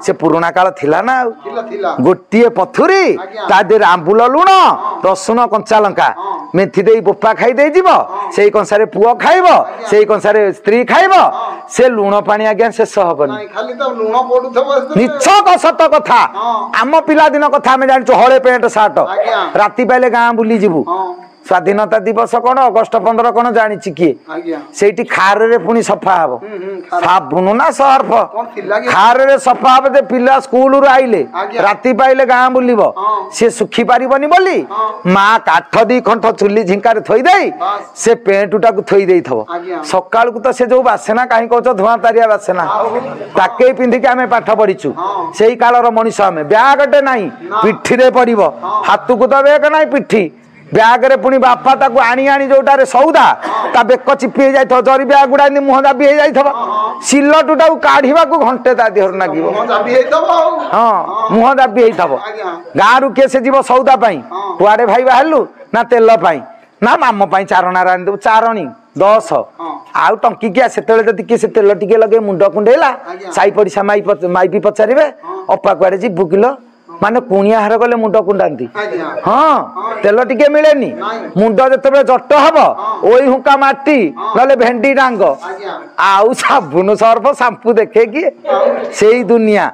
से पुराणा काल थिला ना गोटे पथुरी ता देर आंबुल लुण रसुण कंचा लंका मेथी दे बोपा खाई दे जीव से कंसारे पुओ खाइब से कंसारे स्त्री खाइब से लुण पानी आज्ञा शेष हबनी निछक सत कथा आम पिला दिन कथा आम जान हले पेंट सार्ट राति पाइले गाँ बुली जीवु स्वाधीनता दिवस कौन अगस्ट 15 कौन जानी किए से खार पुणी सफा हम साबुन ना सर्फ खार सफा हम पिला स्कूल रू आइले राति पाइले गाँ बुल सी सुखी पारबनी बोली माँ काठ दी खंठ चुली झिंकार थोईदे से पेंट टाक थोईदे सकाल को तो से जो बासेना कहीं कह धुआं तारिया बासेना ताके पिंधिक आम पाठ पढ़ीचु से कालर मनीष आम ब्यागटे ना पिठी रे पड़ हाथ को तो बेग ना पिठी ब्याग रे पुणी बापा ताको आनी आनी जोटारे सौदा ता बेक चिपी जाय थो जरी ब्याग गुडा मुह दाबी हो जाय थबा सिलटुटा काढ़ीबा को घंटे ता देहर नागिबो हां मुह दाबी होई थबो गाँ रु के से जीव सौदा पई कुआडे भाई बाहरलु ना तेल पई ना माम पई चारणा रान दे चारणी 10 आउ टंकी किया सेतेले जति के से तेल टिके लगे मुंड कुंडेला साई पड़िसा माई पचारिबे अपा कुआडे जी बुकिलो माने कुणिया हार गले मुंड कुंडाती हाँ तेल टिके मिलेनी मुंड जो जट हम ओई हुका माटी ना भेंडी डांग आउ साबुन सर्फ शाम्पू देखे कि से दुनिया।